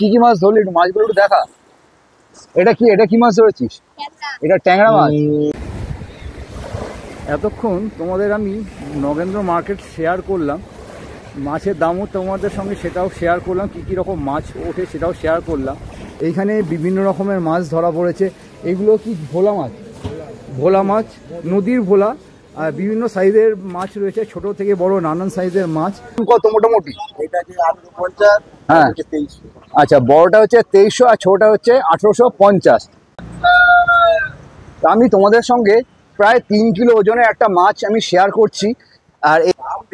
কি কি মাছ ধরলি, একটু মাছগুলো একটু দেখা। এটা কি মাছ ধরেছিস? এটা ট্যাংরা মাছ। এতক্ষণ তোমাদের আমি নগেন্দ্র মার্কেট শেয়ার করলাম, মাছের দামও তোমাদের সঙ্গে সেটাও শেয়ার করলাম, কী কী রকম মাছ ওঠে সেটাও শেয়ার করলাম। এইখানে বিভিন্ন রকমের মাছ ধরা পড়েছে। এগুলো কি ভোলা মাছ? ভোলা মাছ, নদীর ভোলা। আর বিভিন্ন সাইজের মাছ রয়েছে, ছোট থেকে বড় নানান সাইজের মাছ। কত মোটামুটি? হ্যাঁ, আচ্ছা, বড়টা হচ্ছে 2300 আর ছোটটা হচ্ছে 1850। আমি তোমাদের সঙ্গে প্রায় 3 কিলো ওজনের একটা মাছ আমি শেয়ার করছি। আর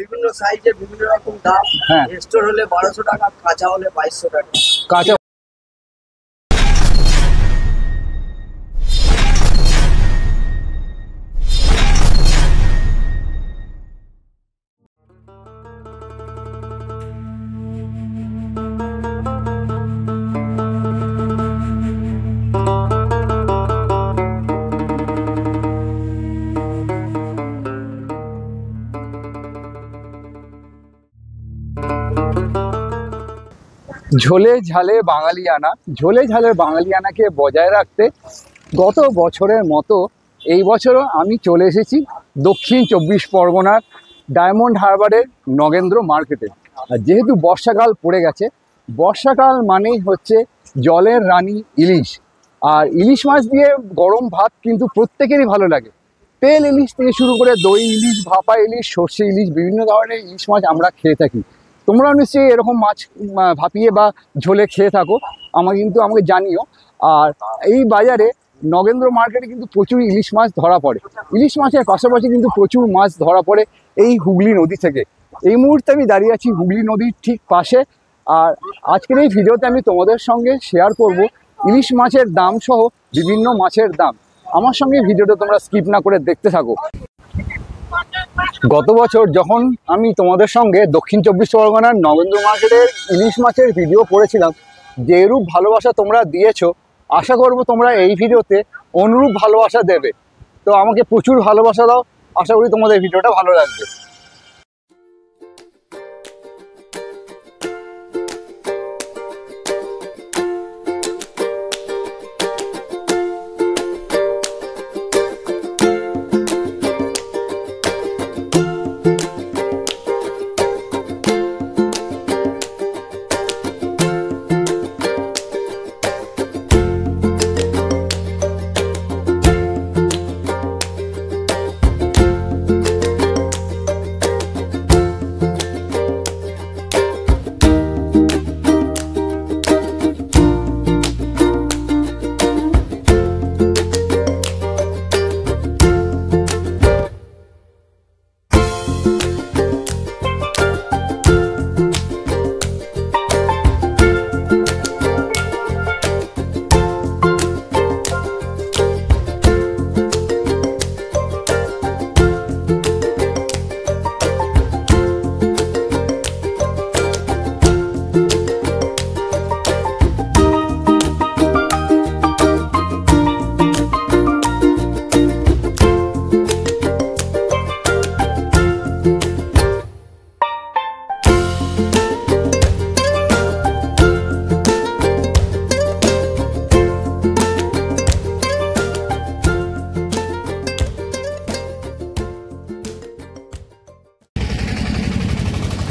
বিভিন্ন সাইজের বিভিন্ন রকম দাম। হ্যাঁ, স্টোর হলে 1200 টাকা, কাঁচা হলে 2200 টাকা। কাঁচা ঝোলে ঝালে বাঙালিয়ানা। ঝোলে ঝালে বাঙালিয়ানাকে বজায় রাখতে গত বছরের মতো এই বছরও আমি চলে এসেছি দক্ষিণ 24 পরগনার ডায়মন্ড হারবারের নগেন্দ্র মার্কেটে। আর যেহেতু বর্ষাকাল পড়ে গেছে, বর্ষাকাল মানেই হচ্ছে জলের রানী ইলিশ। আর ইলিশ মাছ দিয়ে গরম ভাত কিন্তু প্রত্যেকেরই ভালো লাগে। তেল ইলিশ থেকে শুরু করে দই ইলিশ, ভাপা ইলিশ, সর্ষে ইলিশ, বিভিন্ন ধরনের ইলিশ মাছ আমরা খেয়ে থাকি। তোমরাও নিশ্চয়ই এরকম মাছ ভাপিয়ে বা ঝোলে খেয়ে থাকো, আমাকে জানিও। আর এই বাজারে নগেন্দ্র মার্কেটে কিন্তু প্রচুর ইলিশ মাছ ধরা পড়ে। ইলিশ মাছের পাশাপাশি কিন্তু প্রচুর মাছ ধরা পড়ে এই হুগলি নদী থেকে। এই মুহূর্তে আমি দাঁড়িয়ে আছি হুগলি নদীর ঠিক পাশে। আর আজকের এই ভিডিওতে আমি তোমাদের সঙ্গে শেয়ার করব ইলিশ মাছের দাম সহ বিভিন্ন মাছের দাম। আমার সঙ্গে ভিডিওটা তোমরা স্কিপ না করে দেখতে থাকো। গত বছর যখন আমি তোমাদের সঙ্গে দক্ষিণ 24 পরগনার নগেন্দ্র মার্কেটের ইলিশ মাছের ভিডিও করেছিলাম, যেরূপ ভালোবাসা তোমরা দিয়েছো, আশা করব তোমরা এই ভিডিওতে অনুরূপ ভালোবাসা দেবে। তো আমাকে প্রচুর ভালোবাসা দাও, আশা করি তোমাদের ভিডিওটা ভালো লাগবে।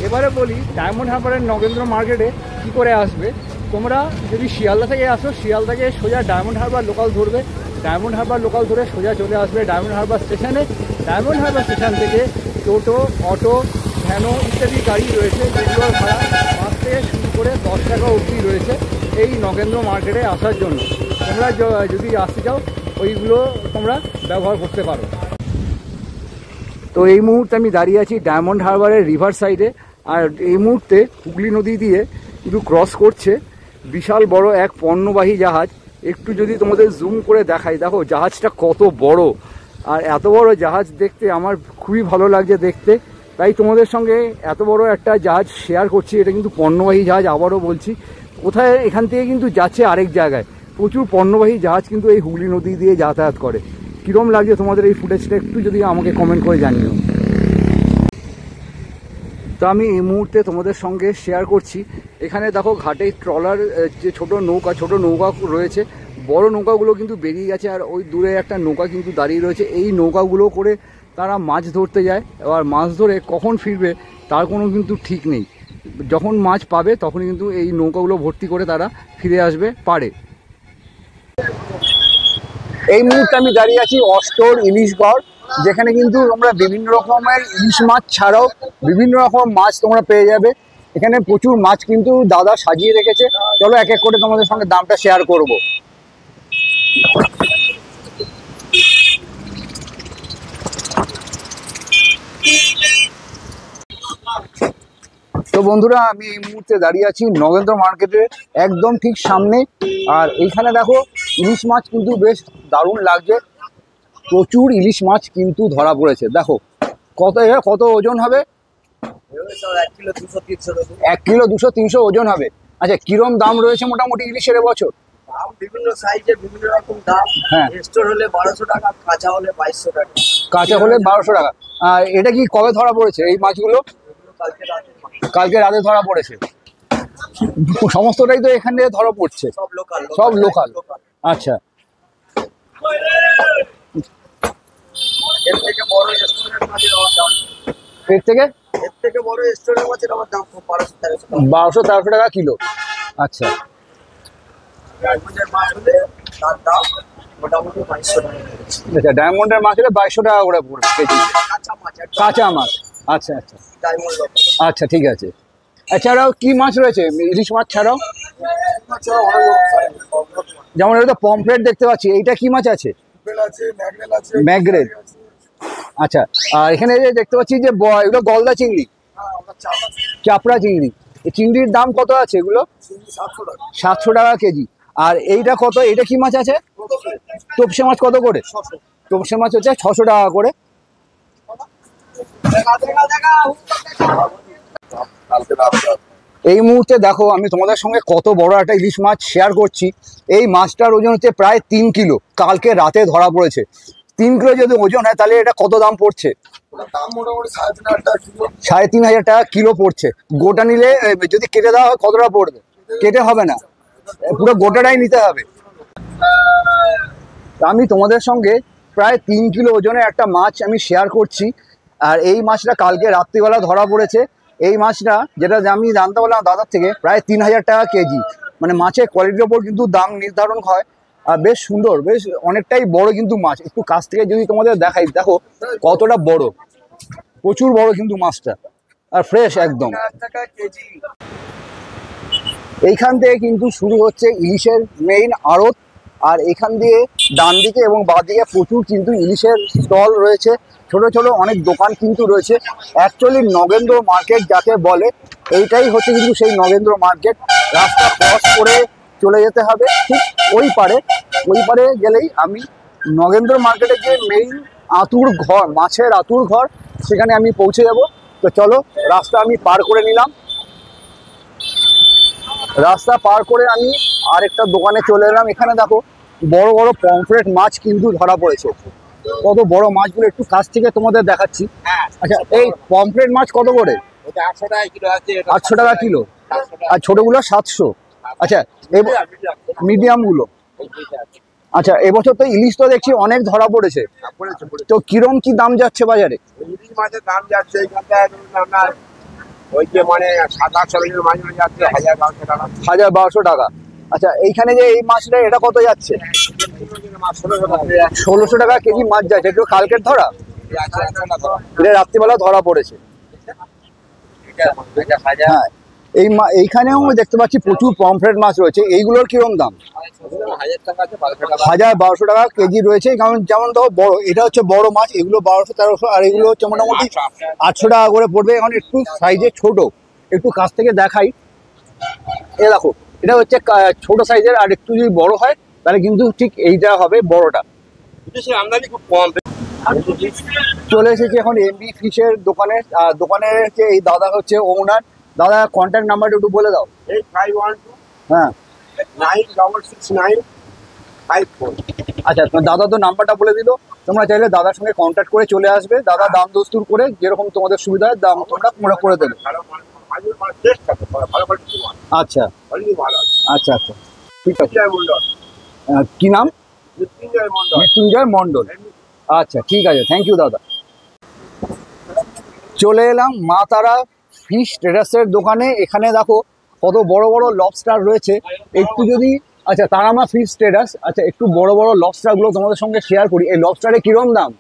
এবারে বলি ডায়মন্ড হারবারের নগেন্দ্র মার্কেটে কি করে আসবে। তোমরা যদি শিয়ালদা থেকে আসো, শিয়ালদা থেকে সোজা ডায়মন্ড হারবার লোকাল ধরবে। ডায়মন্ড হারবার লোকাল ধরে সোজা চলে আসবে ডায়মন্ড হারবার স্টেশনে। ডায়মন্ড হারবার স্টেশন থেকে টোটো, অটো, ভ্যানো ইত্যাদি গাড়ি রয়েছে, যেগুলোর ভাড়া 5 থেকে শুরু করে 10 টাকা অবধি রয়েছে এই নগেন্দ্র মার্কেটে আসার জন্য। তোমরা যদি আসতে চাও ওইগুলো তোমরা ব্যবহার করতে পারো। তো এই মুহূর্তে আমি দাঁড়িয়ে আছি ডায়মন্ড হারবারের রিভার সাইডে। আর এই মুহূর্তে হুগলি নদী দিয়ে কিন্তু ক্রস করছে বিশাল বড় এক পণ্যবাহী জাহাজ। একটু যদি তোমাদের জুম করে দেখাই, দেখো জাহাজটা কত বড়। আর এত বড় জাহাজ দেখতে আমার খুবই ভালো লাগছে দেখতে, তাই তোমাদের সঙ্গে এত বড় একটা জাহাজ শেয়ার করছি। এটা কিন্তু পণ্যবাহী জাহাজ, আবারও বলছি, কোথায় এখান থেকে কিন্তু যাচ্ছে আরেক জায়গায়। প্রচুর পণ্যবাহী জাহাজ কিন্তু এই হুগলি নদী দিয়ে যাতায়াত করে। কীরকম লাগছে তোমাদের এই ফুটেজটা একটু যদি আমাকে কমেন্ট করে জানিও। তো আমি এই মুহূর্তে তোমাদের সঙ্গে শেয়ার করছি, এখানে দেখো ঘাটে ট্রলার যে ছোট নৌকা রয়েছে, বড় নৌকাগুলো কিন্তু বেরিয়ে গেছে, আর ওই দূরে একটা নৌকা কিন্তু দাঁড়িয়ে রয়েছে। এই নৌকাগুলো করে তারা মাছ ধরতে যায়, এবার মাছ ধরে কখন ফিরবে তার কোনো কিন্তু ঠিক নেই। যখন মাছ পাবে তখনই কিন্তু এই নৌকাগুলো ভর্তি করে তারা ফিরে আসবে পাড়ে। এই মুহূর্তে আমি দাঁড়িয়ে আছি অষ্টর ইলিশ গড়, যেখানে কিন্তু তোমরা বিভিন্ন রকমের ইলিশ মাছ ছাড়াও বিভিন্ন রকম মাছ তোমরা পেয়ে যাবে। এখানে প্রচুর মাছ কিন্তু দাদা সাজিয়ে রেখেছে। চলো এক এক করে তোমাদের সঙ্গে দামটা শেয়ার করব। তো বন্ধুরা, আমি এই মুহূর্তে দাঁড়িয়ে আছি নগেন্দ্র মার্কেটের একদম ঠিক সামনে। আর এইখানে দেখো ইলিশ মাছ কিন্তু বেশ দারুণ লাগছে, প্রচুর ইলিশ মাছ কিন্তু ধরা পড়েছে। দেখো কত ওজন হবে? 1 কিলো 200-300 ওজন হবে। আচ্ছা, কিরম দাম রয়েছে মোটামুটি ইলিশের এবছর? বিভিন্ন সাইজে বিভিন্ন রকম দাম। হ্যাঁ, স্টোর হলে 1200 টাকা, কাঁচা হলে 2200 টাকা। কাঁচা হলে 1200 টাকা। আর এটা কি কবে ধরা পড়েছে এই মাছগুলো? কালকে রাতে ধরা পড়েছে। সমস্তটাই তো এখান থেকে ধরা পড়ছে? সব লোকাল। আচ্ছা, এর থেকে বড় স্টোরের মাছের দাম, এর থেকে বড় স্টোরের মাছের আমার দাম 1200-1300 টাকা কিলো। আচ্ছা, ডায়মন্ডের মাছ হলে তার দাম মোটামুটি 2200 টাকা। আচ্ছা, ডায়মন্ডের মাছ হলে 2200 টাকা করে পড়বে কেজি, কাঁচা মাছ। আচ্ছা আচ্ছা আচ্ছা, ঠিক আছে। এছাড়াও কি মাছ রয়েছে ইলিশ মাছ ছাড়াও? যেমন এটা তো পমফ্রেট দেখতে পাচ্ছি, এইটা কি মাছ আছে? ম্যাগরেল। আচ্ছা, আর এখানে যে দেখতে পাচ্ছি যে এগুলো গলদা চিংড়ি, চাপড়া চিংড়ি। এই চিংড়ির দাম কত আছে এগুলো? 700 টাকা কেজি। আর এইটা কত? এটা কি মাছ আছে? তোপসে মাছ কত করে? তোপসে মাছ হচ্ছে 600 টাকা করে। এই মুহূর্তে দেখো আমি তোমাদের সঙ্গে কত বড় একটা ইলিশ মাছ শেয়ার করছি। এই মাছটার ওজন হচ্ছে প্রায় 3 কিলো, কালকে রাতে ধরা পড়েছে। 3 কিলো যদি ওজন হয় তাহলে এটা কত দাম পড়ছে? 3500 টাকা কিলো পড়ছে। গোটা নিলে যদি কেটে দেওয়া হয় কতটা পড়বে? কেটে হবে না, পুরো গোটাটাই নিতে হবে। আমি তোমাদের সঙ্গে প্রায় 3 কিলো ওজনের একটা মাছ আমি শেয়ার করছি। আর এই মাছটা কালকে রাত্রিবেলা ধরা পড়েছে। এই মাছটা যেটা আমি জানতে পারলাম দাদার থেকে, প্রায় 3000 টাকা কেজি। মানে মাছের কোয়ালিটির ওপর কিন্তু দাম নির্ধারণ হয়। আর বেশ সুন্দর, বেশ অনেকটাই বড় কিন্তু মাছ। একটু কাছ থেকে যদি তোমাদের দেখাই, দেখো কতটা বড়, প্রচুর বড় কিন্তু মাছটা, আর ফ্রেশ একদম। এইখান থেকে কিন্তু শুরু হচ্ছে ইলিশের মেইন আড়ত। আর এখান দিয়ে ডান দিকে এবং বাঁ দিকে প্রচুর কিন্তু ইলিশের স্টল রয়েছে, ছোট ছোট অনেক দোকান কিন্তু রয়েছে। অ্যাকচুয়ালি নগেন্দ্র মার্কেট যাকে বলে, এইটাই হচ্ছে কিন্তু সেই নগেন্দ্র মার্কেট। রাস্তা ক্রস করে চলে যেতে হবে ঠিক ওই পারে গেলেই আমি নগেন্দ্র মার্কেটের যে মেইন আতুর ঘর, মাছের আতুর ঘর, সেখানে আমি পৌঁছে যাব। তো চলো, রাস্তা আমি পার করে নিলাম। রাস্তা পার করে আমি আরেকটা দোকানে চলে এলাম। এখানে দেখো বড় বড় পমফ্রেট মাছ কিন্তু ধরা পড়েছে। কত বড় মাছগুলো একটু কাছ থেকে তোমাদের দেখাচ্ছি। আচ্ছা, এই পমফ্রেট মাছ কত করে? 800 টাকা কিলো। আর ছোটগুলো 700। আচ্ছা, মিডিয়ামগুলো। আচ্ছা, এবছর তো ইলিশ তো দেখছি অনেক ধরা পড়েছে, তো কিরম কি দাম যাচ্ছে বাজারে? ইলিশ মাছের দাম যাচ্ছে আপনার ওই যে মানে 700-800 মাছ যাচ্ছে 1200 টাকা। 1200 টাকা। আচ্ছা, এইখানে যে এই মাছটা, এটা কত যাচ্ছে? 1600 টাকা কেজি মাছ যাচ্ছে। একটু কালকের ধরা, এটা রাত্রিবেলা ধরা পড়েছে। হ্যাঁ, এইখানেও দেখতে পাচ্ছি প্রচুর পমফ্রেট মাছ রয়েছে। এইগুলোর কিরম দাম? 1200 টাকা কেজি রয়েছে। কারণ যেমন ধরো বড়, এটা হচ্ছে বড় মাছ, এগুলো 1200-1300, আর এগুলো হচ্ছে মোটামুটি 800 টাকা করে পড়বে। এখন একটু সাইজে ছোট, একটু কাছ থেকে দেখাই। এ দেখো, এটা হচ্ছে ছোট সাইজের, আর একটু যদি বড় হয় তাহলে কিন্তু ঠিক এইটা হবে বড়টা। আমদানি খুব কম। চলে এসেছি এখন এমবি ফিশের দোকানে। দোকানের হচ্ছে এই দাদা হচ্ছে ওনার। দাদা, কন্ট্যাক্ট নাম্বারটা একটু বলে দাও। 8512 হ্যাঁ, 9669 54। আচ্ছা, তোমার দাদা তো নাম্বারটা বলে দিল, তোমরা চাইলে দাদার সঙ্গে কন্ট্যাক্ট করে চলে আসবে, দাদা দাম দস্তুর করে যেরকম তোমাদের সুবিধা হয় দাম তোমরা করে দেবে। আচ্ছা আচ্ছা আচ্ছা, ঠিক আছে। কি নাম? মৃত্যুঞ্জয় মণ্ডল। আচ্ছা ঠিক আছে, থ্যাংক ইউ দাদা। চলে এলাম মা তারা ফিশ ট্রেডার্সের দোকানে। এখানে দেখো কত বড় বড় লবস্টার রয়েছে। একটু যদি আচ্ছা, তারামা ফিশ ট্রেডার্স, আচ্ছা একটু বড় বড় লবস্টারগুলো তোমাদের সঙ্গে শেয়ার করি। এই লবস্টারে কিরম দাম?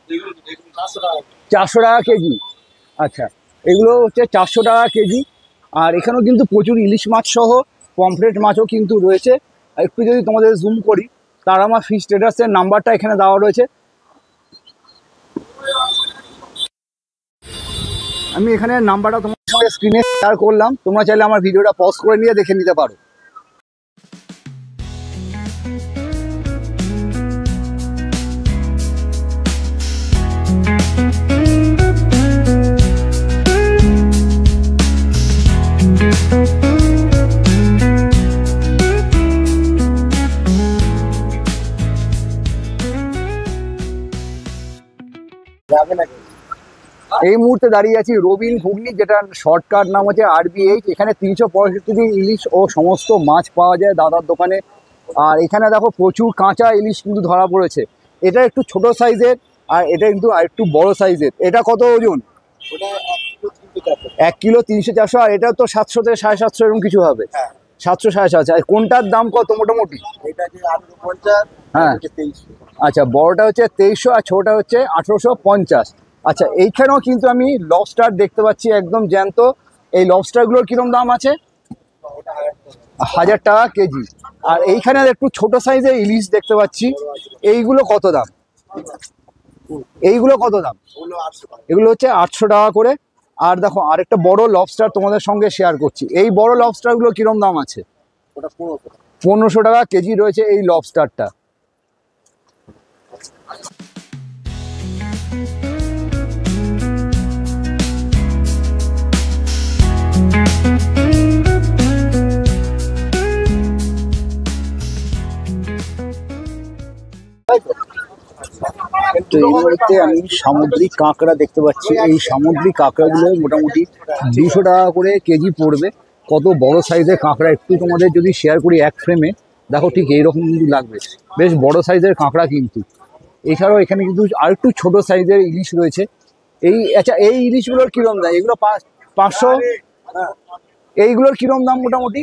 400 টাকা কেজি। আচ্ছা, এগুলো হচ্ছে 400 টাকা কেজি। আর এখানেও কিন্তু প্রচুর ইলিশ মাছ সহ পমফ্রেট মাছও কিন্তু রয়েছে। একটু যদি তোমাদের জুম করি, তারামা ফিশ ট্রেডার্সের নাম্বারটা এখানে দেওয়া রয়েছে। আমি এখানে নাম্বারটা তোমার সঙ্গে স্ক্রিনে শেয়ার করলাম, তোমরা চাইলে আমার ভিডিওটা পজ করে নিয়ে দেখে নিতে পারো। এই মুহূর্তে দাঁড়িয়ে আছি রবিন ঘুগনি, যেটা শর্টকাট নাম হচ্ছে RBH। এখানে 365 দিন ইলিশ ও সমস্ত মাছ পাওয়া যায় দাদার দোকানে। আর এখানে দেখো প্রচুর কাঁচা ইলিশ কিন্তু ধরা পড়েছে। এটা একটু ছোট সাইজের, আর এটা কিন্তু আরেকটু বড় সাইজের। এটা কত ওজন? 1 কিলো 300-400। আর এটা তো 700 থেকে 750 এরকম কিছু হবে। 700 750। আর কোনটার দাম কত মোটামুটি? হ্যাঁ আচ্ছা, বড়টা হচ্ছে 2300 আর ছোটটা হচ্ছে 1850। আচ্ছা, এইখানেও কিন্তু আমি লবস্টার দেখতে পাচ্ছি একদম জ্যান্ত। এই লবস্টারগুলোর কিরম দাম আছে? 1000 টাকা কেজি। আর এইখানে একটু ছোট সাইজের ইলিশ দেখতে পাচ্ছি, এইগুলো কত দাম? এইগুলো কত দাম? এগুলো হচ্ছে 800 টাকা করে। আর দেখো আরেকটা বড় লবস্টার তোমাদের সঙ্গে শেয়ার করছি। এই বড় লবস্টারগুলো কিরম দাম আছে? 1500 টাকা কেজি রয়েছে এই লবস্টারটা। তো এই মুহূর্তে আমি সামুদ্রিক কাঁকড়া দেখতে পাচ্ছি। এই সামুদ্রিক কাঁকড়াগুলো মোটামুটি 200 টাকা করে কেজি পড়বে। কত বড় সাইজের কাঁকড়া একটু তোমাদের যদি শেয়ার করি এক ফ্রেমে, দেখো ঠিক এইরকম কিন্তু লাগবে, বেশ বড় সাইজের কাঁকড়া কিন্তু। এছাড়াও এখানে কিন্তু আর একটু ছোট সাইজের ইলিশ রয়েছে। এই আচ্ছা, এই ইলিশগুলোর কিরম দাম? এগুলো 500। এইগুলোর কিরম দাম মোটামুটি?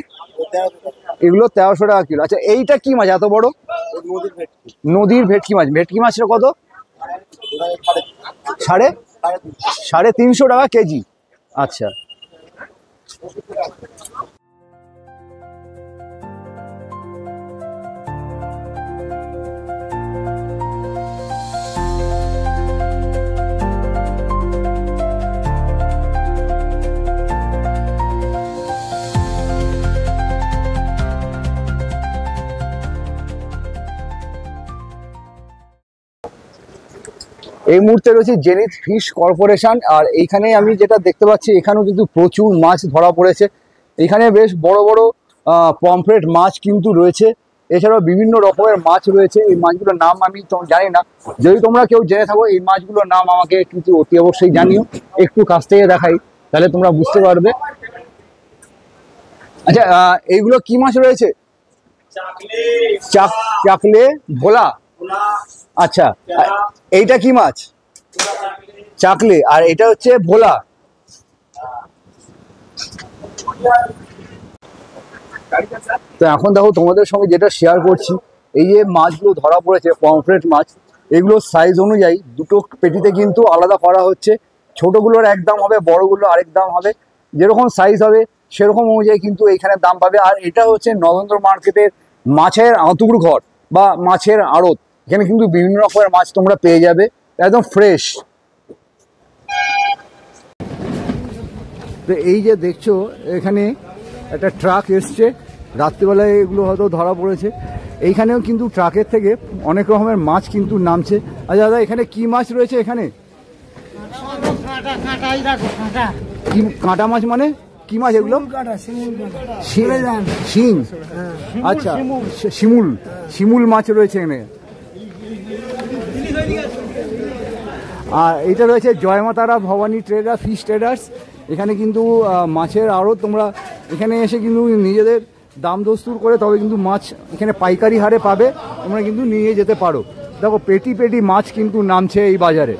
এগুলো 1300 টাকা কিলো। আচ্ছা, এইটা কি মাছ এত বড়? নদীর ভেটকি মাছ। ভেটকি মাছটা কত? 350 টাকা কেজি। আচ্ছা, এই মুহূর্তে রয়েছে জেনিথ ফিশ কর্পোরেশন। আর এইখানে আমি যেটা দেখতে পাচ্ছি, এখানেও কিন্তু প্রচুর মাছ ধরা পড়েছে। এখানে বেশ বড় বড় পমফ্রেট মাছ কিন্তু রয়েছে। এছাড়াও বিভিন্ন রকমের মাছ রয়েছে। এই মাছগুলোর নাম আমি জানি না, যদি তোমরা কেউ জেনে থাকো এই মাছগুলোর নাম আমাকে কিন্তু অতি অবশ্যই জানিও। একটু কাছ থেকে দেখাই, তাহলে তোমরা বুঝতে পারবে। আচ্ছা, এইগুলো কি মাছ রয়েছে? চাকলে, ভোলা। আচ্ছা, এইটা কি মাছ? চাকলে। আর এটা হচ্ছে ভোলা। তো এখন দেখো তোমাদের সঙ্গে যেটা শেয়ার করছি, এই যে মাছগুলো ধরা পড়েছে পমফ্রেট মাছ, এগুলো সাইজ অনুযায়ী দুটো পেটিতে কিন্তু আলাদা করা হচ্ছে। ছোটগুলোর এক দাম হবে, বড়গুলো আরেক দাম হবে। যেরকম সাইজ হবে সেরকম অনুযায়ী কিন্তু এইখানে দাম পাবে। আর এটা হচ্ছে নগেন্দ্র মার্কেটের মাছের আঁতুড় ঘর বা মাছের আড়ত। এখানে কিন্তু বিভিন্ন রকমের মাছ তোমরা পেয়ে যাবে, একদম ফ্রেশ। তো এই যে দেখছো এখানে একটা ট্রাক এসছে, রাত্রিবেলায় এগুলো হয়তো ধরা পড়েছে। এইখানেও কিন্তু ট্রাকের থেকে অনেক রকমের মাছ কিন্তু নামছে। আচ্ছা দাদা, এখানে কি মাছ রয়েছে? এখানে কি কাঁটা মাছ মানে কি কি মাছ এগুলো? শিং। আচ্ছা, শিমুল মাছ রয়েছে এখানে। আর এটা রয়েছে জয়মাতারা ভবানী ট্রেডার ফিশ ট্রেডার্স। এখানে কিন্তু মাছের আরও তোমরা এখানে এসে কিন্তু নিজেদের দাম দস্তুর করে তবে কিন্তু মাছ এখানে পাইকারি হারে পাবে, তোমরা কিন্তু নিয়ে যেতে পারো। দেখো পেটি পেটি মাছ কিন্তু নামছে এই বাজারে।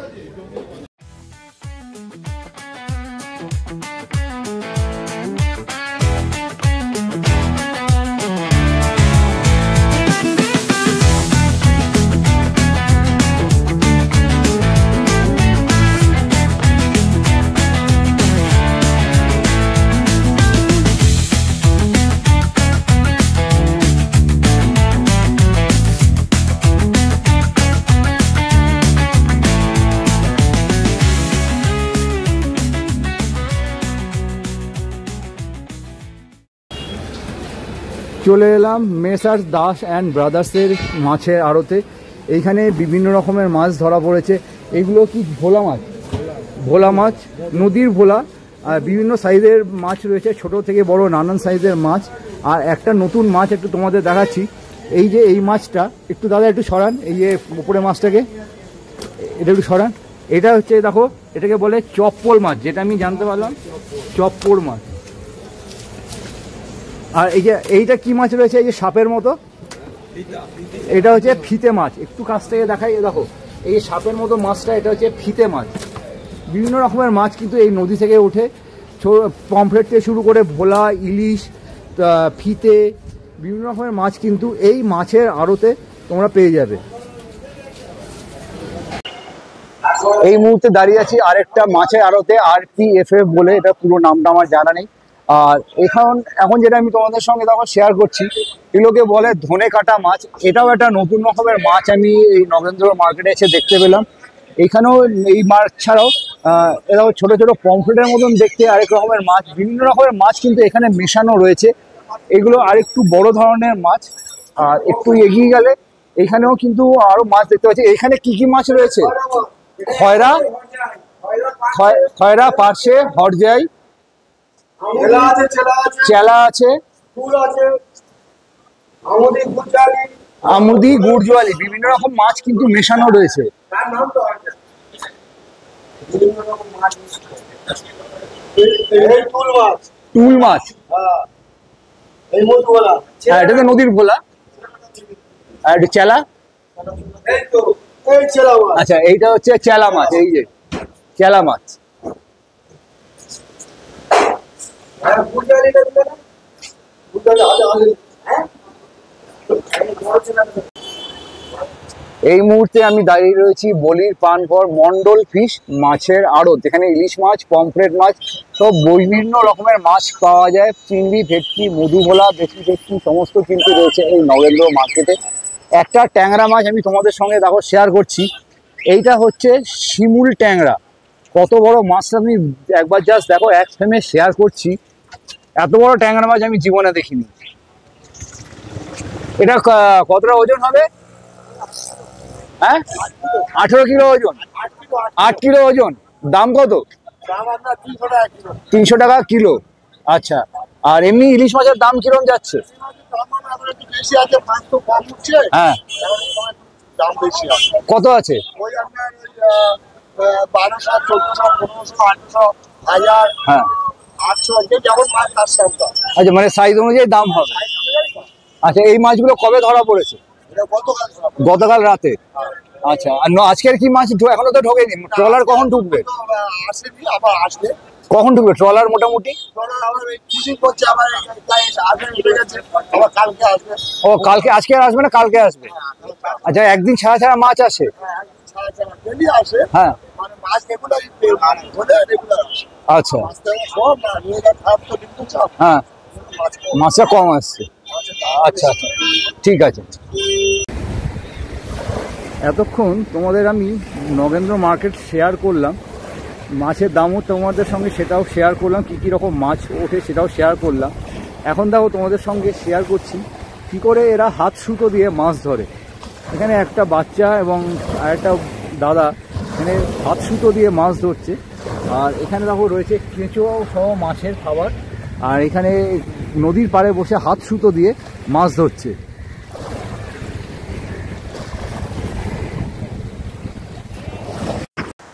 চলে এলাম মেসার্স দাস অ্যান্ড ব্রাদার্সের মাছের আড়তে। এইখানে বিভিন্ন রকমের মাছ ধরা পড়েছে। এগুলো কি ভোলা মাছ? ভোলা মাছ, নদীর ভোলা। আর বিভিন্ন সাইজের মাছ রয়েছে, ছোট থেকে বড় নানান সাইজের মাছ। আর একটা নতুন মাছ একটু তোমাদের দেখাচ্ছি। এই যে এই মাছটা একটু দাদা একটু সরান, এই যে উপরে মাছটাকে এটা একটু সরান। এটা হচ্ছে দেখো, এটাকে বলে চপ্পল মাছ, যেটা আমি জানতে পারলাম চপ্পল মাছ। আর এই যে এইটা কি মাছ রয়েছে, এই যে সাপের মতো, এটা হচ্ছে ফিতে মাছ। একটু কাছ থেকে দেখাই, দেখো এই সাপের মতো মাছটা, এটা হচ্ছে ফিতে মাছ। বিভিন্ন রকমের মাছ কিন্তু এই নদী থেকে ওঠে, পমফ্রেট থেকে শুরু করে ভোলা, ইলিশ, ফিতে, বিভিন্ন রকমের মাছ কিন্তু এই মাছের আড়তে তোমরা পেয়ে যাবে। এই মুহূর্তে দাঁড়িয়ে আছি আরেকটা মাছের আড়তে, RPFF বলে, এটা পুরো নামটা আমার জানা নেই। আর এখন যেটা আমি তোমাদের সঙ্গে তখন শেয়ার করছি, এগুলোকে বলে ধনে কাটা মাছ। এটাও একটা নতুন রকমের মাছ আমি এই নগেন্দ্র মার্কেটে এসে দেখতে পেলাম। এইখানেও এই মাছ ছাড়াও এরাও ছোট ছোট পমফ্রেটের মতন দেখতে আরেক রকমের মাছ, বিভিন্ন রকমের মাছ কিন্তু এখানে মেশানো রয়েছে। এগুলো আরেকটু বড় ধরনের মাছ। আর একটু এগিয়ে গেলে এখানেও কিন্তু আরো মাছ দেখতে পাচ্ছি। এখানে কি কি মাছ রয়েছে? খয়রা, পার্শে, হরজাই, চেলা আছে, আমুদি, গুড়জোয়ালি, বিভিন্ন রকম মাছ কিন্তু মেশানো রয়েছে। টুল মাছ, এটা তো নদীর ভোলা। আর এটা চেলা, আচ্ছা এইটা হচ্ছে চেলা মাছ। এই যে চেলা মাছ। এই মুহূর্তে আমি দাঁড়িয়ে রয়েছি বলির পানঘর মন্ডল ফিশ মাছের আড়ত, যেখানে ইলিশ মাছ, পমফ্রেট মাছ, সব বিভিন্ন রকমের মাছ পাওয়া যায়। চিংড়ি, ভেটকি, মধুভোলা, দেশি ভেটকি সমস্ত কিন্তু রয়েছে এই নগেন্দ্র মার্কেটে। একটা ট্যাংরা মাছ আমি তোমাদের সঙ্গে দেখো শেয়ার করছি। এইটা হচ্ছে শিমুল ট্যাংরা। কত বড় মাছটা আমি একবার জাস্ট দেখো, এক ফ্রেমে শেয়ার করছি। এত বড় ট্যাংরা মাছ আমি জীবনে দেখিনি। এটা কতটা ওজন হবে? হ্যাঁ, 18 কিলো ওজন, 8 কিলো ওজন। দাম কত? 300 টাকা কিলো। আচ্ছা, আর এমনি ইলিশ মাছের দাম কিরকম যাচ্ছে? হ্যাঁ, কত আছে? 1200, 1400, 1500, 800, 1000, হ্যাঁ 800, যেমন মাছ তার সামটা। আচ্ছা, মানে সাইজ অনুযায়ী দাম হবে। আচ্ছা, এই মাছগুলো কবে ধরা পড়েছে? গতকাল রাতে। আচ্ছা, আর আজকের কি মাছ এখনো তো ঢোকেনি? ট্রলার কখন ঢুকবে? কখন ঢুকবে ট্রলার? মোটামুটি ও কালকে, আজকে আসবে না কালকে আসবে? আচ্ছা, একদিন ছাড়া ছাড়া মাছ আসে? হ্যাঁ, আচ্ছা, হ্যাঁ মাছটা কম আসছে। আচ্ছা আচ্ছা, ঠিক আছে। এতক্ষণ তোমাদের আমি নগেন্দ্র মার্কেট শেয়ার করলাম, মাছের দামও তোমাদের সঙ্গে সেটাও শেয়ার করলাম, কী কী রকম মাছ ওঠে সেটাও শেয়ার করলাম। এখন দেখো তোমাদের সঙ্গে শেয়ার করছি কী করে এরা হাত সুতো দিয়ে মাছ ধরে। এখানে একটা বাচ্চা এবং আরেকটা দাদা এখানে হাত সুতো দিয়ে মাছ ধরছে। আর এখানে দেখো রয়েছে কেঁচো সহ মাছের খাবার। আর এখানে নদীর পাড়ে বসে হাত সুতো দিয়ে মাছ ধরছে।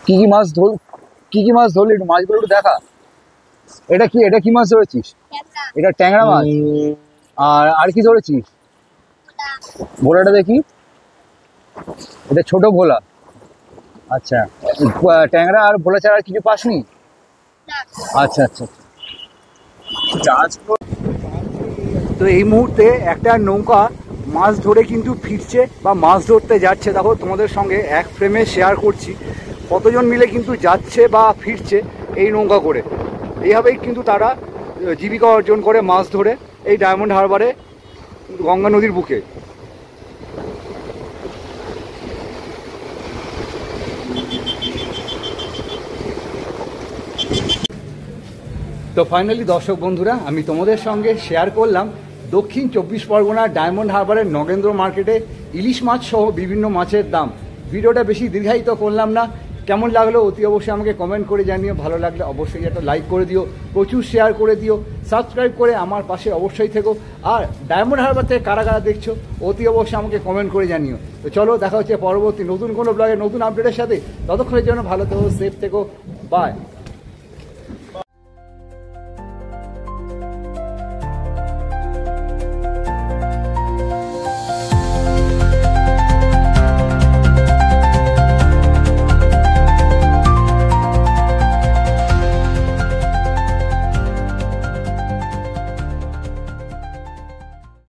কি কি মাছ ধরলি একটু মাছগুলো একটু দেখা। এটা কি মাছ ধরেছিস? এটা ট্যাংরা মাছ। আর কি ধরেছিস? ভোলাটা দেখি, এটা ছোট ভোলা। আচ্ছা, ট্যাংরা আর ভোলা ছাড়া আর কিছু পাসনি? আচ্ছা আচ্ছা। তো এই মুহূর্তে একটা নৌকা মাছ ধরে কিন্তু ফিরছে বা মাছ ধরতে যাচ্ছে। দেখো তোমাদের সঙ্গে এক ফ্রেমে শেয়ার করছি কতজন মিলে কিন্তু যাচ্ছে বা ফিরছে এই নৌকা করে। এইভাবেই কিন্তু তারা জীবিকা অর্জন করে মাছ ধরে এই ডায়মন্ড হারবারে গঙ্গা নদীর বুকে। তো ফাইনালি দর্শক বন্ধুরা, আমি তোমাদের সঙ্গে শেয়ার করলাম দক্ষিণ 24 পরগনার ডায়মন্ড হারবারের নগেন্দ্র মার্কেটে ইলিশ মাছ সহ বিভিন্ন মাছের দাম। ভিডিওটা বেশি দীর্ঘায়িত করলাম না। কেমন লাগলো অতি অবশ্যই আমাকে কমেন্ট করে জানিও। ভালো লাগলে অবশ্যই একটা লাইক করে দিও, প্রচুর শেয়ার করে দিও, সাবস্ক্রাইব করে আমার পাশে অবশ্যই থেকো। আর ডায়মন্ড হারবার থেকে কারা কারা দেখছো অতি অবশ্যই আমাকে কমেন্ট করে জানিও। তো চলো, দেখা হচ্ছে পরবর্তী নতুন কোনো ব্লগে নতুন আপডেটের সাথে। ততক্ষণের জন্য ভালো থেকো, সেফ থেকো, বাই।